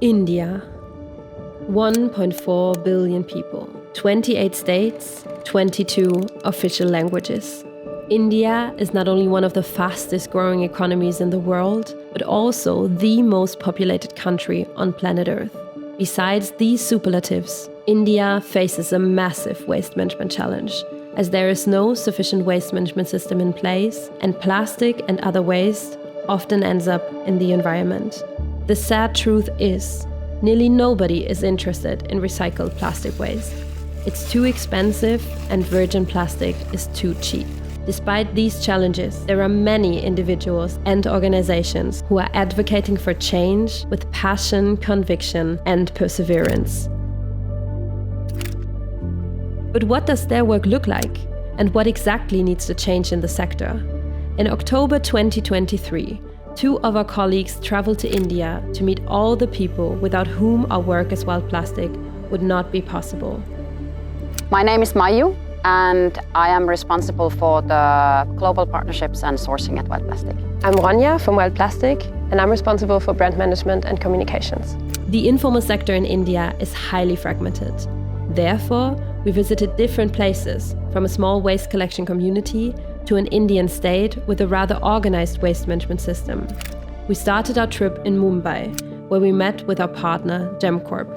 India. 1.4 billion people, 28 states, 22 official languages. India is not only one of the fastest growing economies in the world, but also the most populated country on planet Earth. Besides these superlatives, India faces a massive waste management challenge, as there is no sufficient waste management system in place, and plastic and other waste often ends up in the environment. The sad truth is, nearly nobody is interested in recycled plastic waste. It's too expensive and virgin plastic is too cheap. Despite these challenges, there are many individuals and organizations who are advocating for change with passion, conviction, and perseverance. But what does their work look like? And what exactly needs to change in the sector? In October 2023, 2 of our colleagues traveled to India to meet all the people without whom our work as Wild Plastic would not be possible. My name is Mayu, and I am responsible for the global partnerships and sourcing at Wild Plastic. I'm Ronja from Wild Plastic, and I'm responsible for brand management and communications. The informal sector in India is highly fragmented. Therefore, we visited different places, from a small waste collection community to an Indian state with a rather organized waste management system. We started our trip in Mumbai, where we met with our partner, GemCorp.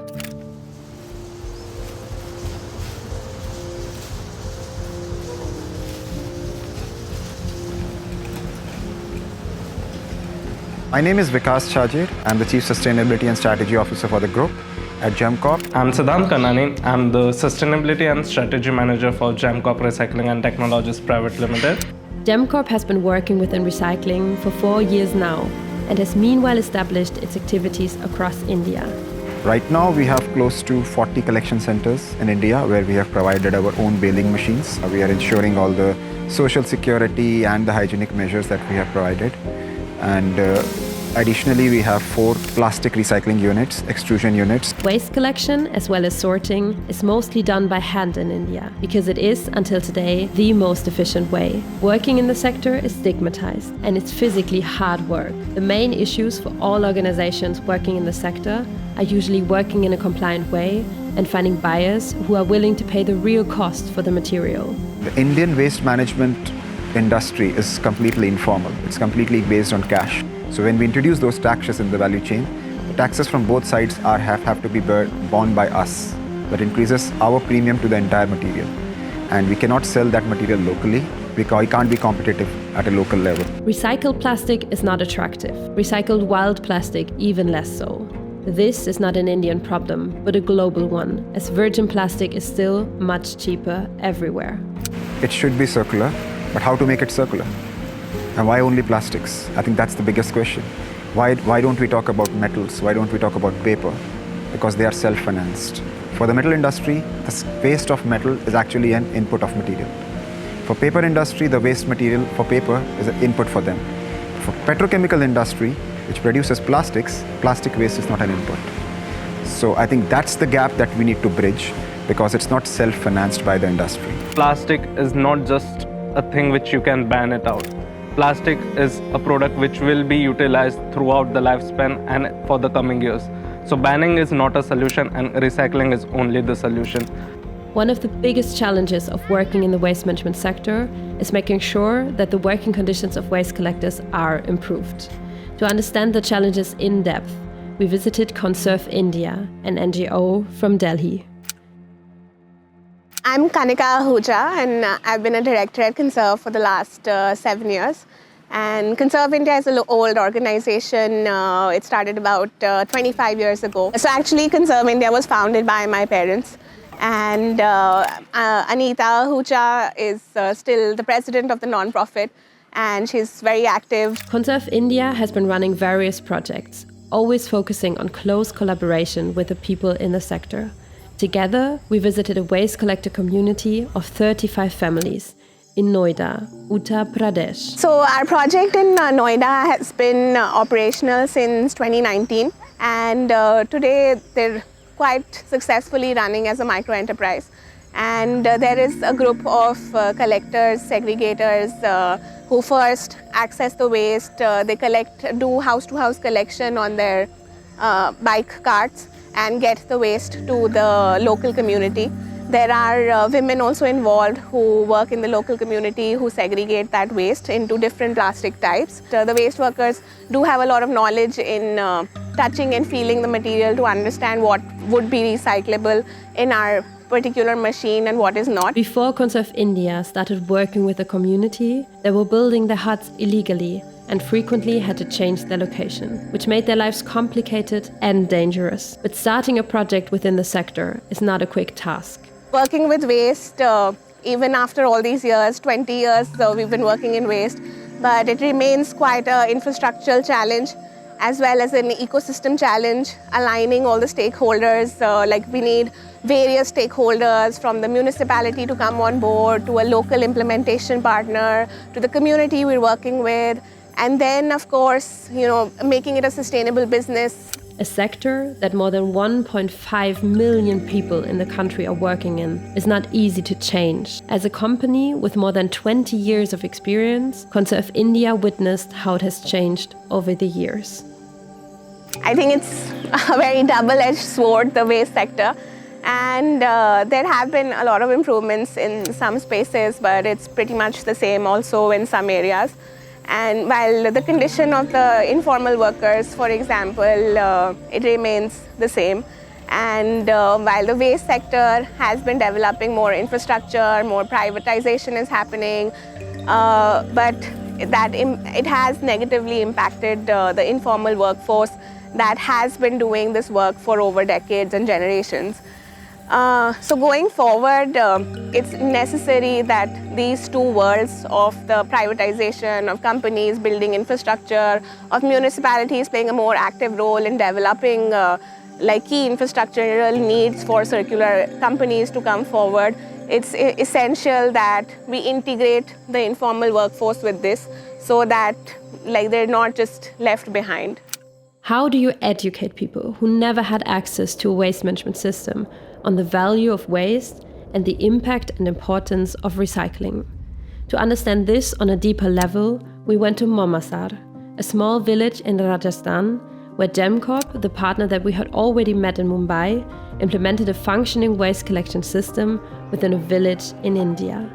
My name is Vikas Chajir. I'm the Chief Sustainability and Strategy Officer for the group at GemCorp. I'm Siddhant Kannani. I'm the Sustainability and Strategy Manager for GemCorp Recycling and Technologies Private Limited. GemCorp has been working within recycling for 4 years now and has meanwhile established its activities across India. Right now, we have close to 40 collection centers in India where we have provided our own baling machines. We are ensuring all the social security and the hygienic measures that we have provided. And additionally, we have 4 plastic recycling units, extrusion units. Waste collection, as well as sorting, is mostly done by hand in India, because it is, until today, the most efficient way. Working in the sector is stigmatized, and it's physically hard work. The main issues for all organizations working in the sector are usually working in a compliant way and finding buyers who are willing to pay the real cost for the material. The Indian waste management industry is completely informal. It's completely based on cash. So when we introduce those taxes in the value chain, the taxes from both sides have to be borne by us. That increases our premium to the entire material. And we cannot sell that material locally because we can't be competitive at a local level. Recycled plastic is not attractive. Recycled wild plastic even less so. This is not an Indian problem, but a global one, as virgin plastic is still much cheaper everywhere. It should be circular. But how to make it circular? And why only plastics? I think that's the biggest question. Why don't we talk about metals? Why don't we talk about paper? Because they are self-financed. For the metal industry, the waste of metal is actually an input of material. For paper industry, the waste material for paper is an input for them. For petrochemical industry, which produces plastics, plastic waste is not an input. So I think that's the gap that we need to bridge because it's not self-financed by the industry. Plastic is not just a thing which you can ban it out. Plastic is a product which will be utilized throughout the lifespan and for the coming years. So banning is not a solution and recycling is only the solution. One of the biggest challenges of working in the waste management sector is making sure that the working conditions of waste collectors are improved. To understand the challenges in depth, we visited Conserve India, an NGO from Delhi. I'm Kanika Ahuja, and I've been a director at Conserve for the last 7 years. And Conserve India is an old organization. It started about 25 years ago. So actually, Conserve India was founded by my parents. And Anita Ahuja is still the president of the non-profit, and she's very active. Conserve India has been running various projects, always focusing on close collaboration with the people in the sector. Together, we visited a waste collector community of 35 families in Noida, Uttar Pradesh. So our project in Noida has been operational since 2019, and today they're quite successfully running as a micro-enterprise. And there is a group of collectors, segregators, who first access the waste. They do house-to-house collection on their bike carts and get the waste to the local community. There are women also involved who work in the local community who segregate that waste into different plastic types. The waste workers do have a lot of knowledge in touching and feeling the material to understand what would be recyclable in our particular machine and what is not. Before Conserve India started working with the community, they were building their huts illegally and frequently had to change their location, which made their lives complicated and dangerous. But starting a project within the sector is not a quick task. Working with waste, even after all these years, 20 years we've been working in waste, but it remains quite an infrastructural challenge as well as an ecosystem challenge, aligning all the stakeholders. Like we need various stakeholders from the municipality to come on board, to a local implementation partner, to the community we're working with, and then of course, making it a sustainable business. A sector that more than 1.5 million people in the country are working in is not easy to change. As a company with more than 20 years of experience, Conserve India witnessed how it has changed over the years. I think it's a very double-edged sword, the waste sector. And there have been a lot of improvements in some spaces, but it's pretty much the same also in some areas. And while the condition of the informal workers, for example, it remains the same. And while the waste sector has been developing more infrastructure, more privatization is happening, but it has negatively impacted the informal workforce that has been doing this work for over decades and generations. So going forward, it's necessary that these two worlds of the privatization, of companies building infrastructure, of municipalities playing a more active role in developing key infrastructural needs for circular companies to come forward. It's essential that we integrate the informal workforce with this so that they're not just left behind. How do you educate people who never had access to a waste management system on the value of waste and the impact and importance of recycling? To understand this on a deeper level, we went to Momasar, a small village in Rajasthan, where Gemcorp, the partner that we had already met in Mumbai, implemented a functioning waste collection system within a village in India.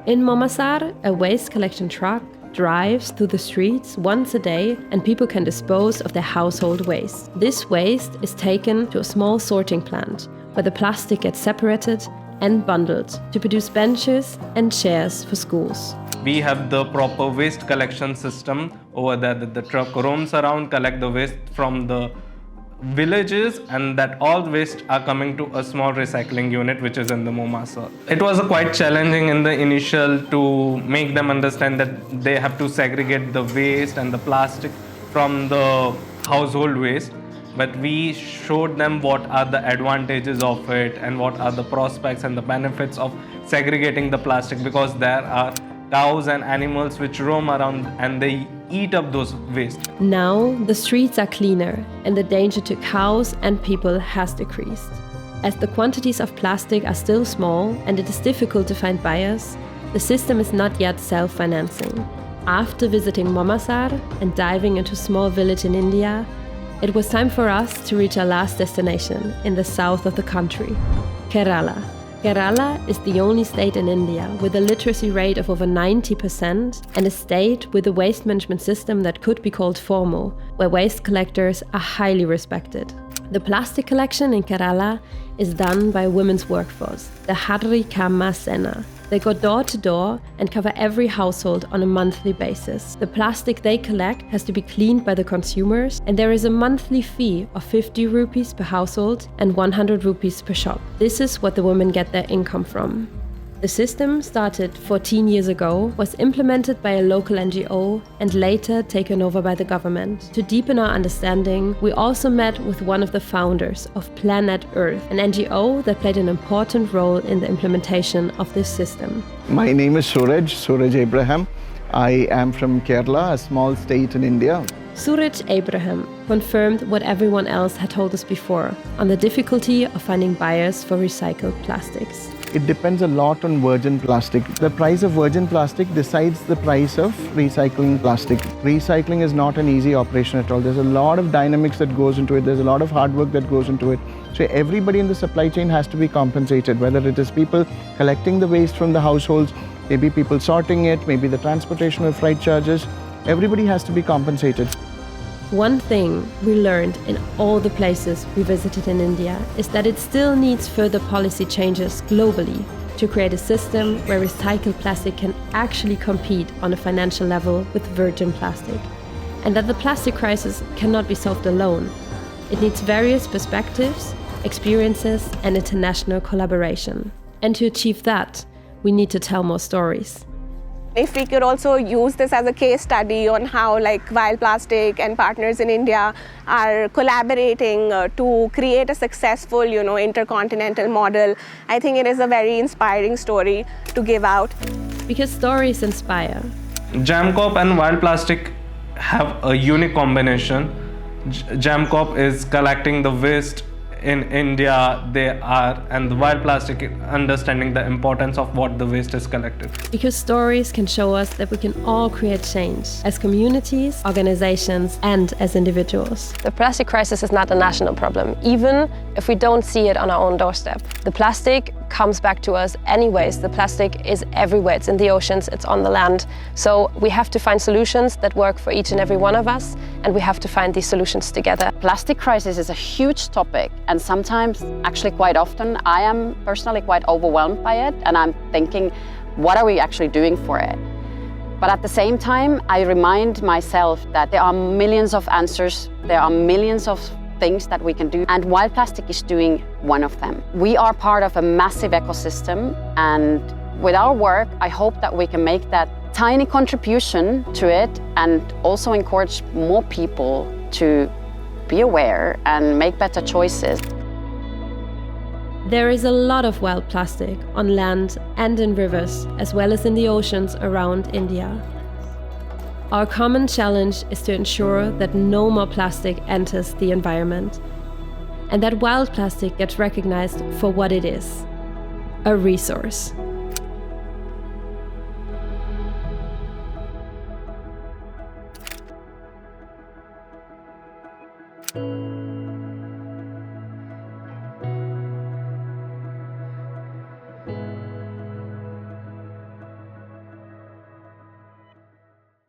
In Momasar, a waste collection truck drives through the streets once a day and people can dispose of their household waste. This waste is taken to a small sorting plant where the plastic gets separated and bundled to produce benches and chairs for schools. We have the proper waste collection system over there that the truck roams around, collect the waste from the villages, and that all waste are coming to a small recycling unit which is in the Momasar. It was quite challenging in the initial to make them understand that they have to segregate the waste and the plastic from the household waste. But we showed them what are the advantages of it and what are the prospects and the benefits of segregating the plastic, because there are cows and animals which roam around and they eat up those waste. Now the streets are cleaner and the danger to cows and people has decreased. As the quantities of plastic are still small and it is difficult to find buyers, the system is not yet self-financing. After visiting Momasar and diving into a small village in India, it was time for us to reach our last destination in the south of the country, Kerala. Kerala is the only state in India with a literacy rate of over 90% and a state with a waste management system that could be called formal, where waste collectors are highly respected. The plastic collection in Kerala is done by a women's workforce, the Hari Kama Sena. They go door to door and cover every household on a monthly basis. The plastic they collect has to be cleaned by the consumers, and there is a monthly fee of 50 rupees per household and 100 rupees per shop. This is what the women get their income from. The system, started 14 years ago, was implemented by a local NGO and later taken over by the government. To deepen our understanding, we also met with one of the founders of Planet Earth, an NGO that played an important role in the implementation of this system. My name is Suraj Abraham. I am from Kerala, a small state in India. Suraj Abraham confirmed what everyone else had told us before on the difficulty of finding buyers for recycled plastics. it depends a lot on virgin plastic. The price of virgin plastic decides the price of recycling plastic. Recycling is not an easy operation at all. There's a lot of dynamics that goes into it. There's a lot of hard work that goes into it. So everybody in the supply chain has to be compensated, whether it is people collecting the waste from the households, maybe people sorting it, maybe the transportation or freight charges. Everybody has to be compensated. One thing we learned in all the places we visited in India is that it still needs further policy changes globally to create a system where recycled plastic can actually compete on a financial level with virgin plastic, and that the plastic crisis cannot be solved alone. It needs various perspectives, experiences, and international collaboration. And to achieve that, we need to tell more stories. If we could also use this as a case study on how WILDPLASTIC and partners in India are collaborating to create a successful, intercontinental model, I think it is a very inspiring story to give out. Because stories inspire. Jamcorp and WILDPLASTIC have a unique combination. Jamcorp is collecting the waste in India, and the WILDPLASTIC understanding the importance of what the waste is collected. Because stories can show us that we can all create change as communities, organizations, and as individuals. The plastic crisis is not a national problem, even if we don't see it on our own doorstep. The plastic comes back to us anyways. The plastic is everywhere. It's in the oceans, it's on the land. So we have to find solutions that work for each and every one of us, and we have to find these solutions together. Plastic crisis is a huge topic, and sometimes, actually quite often, I am personally quite overwhelmed by it, and I'm thinking, what are we actually doing for it? But at the same time, I remind myself that there are millions of answers, there are millions of things that we can do, and WILDPLASTIC is doing one of them. We are part of a massive ecosystem, and with our work, I hope that we can make that tiny contribution to it and also encourage more people to be aware and make better choices. There is a lot of WILDPLASTIC on land and in rivers, as well as in the oceans around India. Our common challenge is to ensure that no more plastic enters the environment, and that WILDPLASTIC gets recognized for what it is: a resource.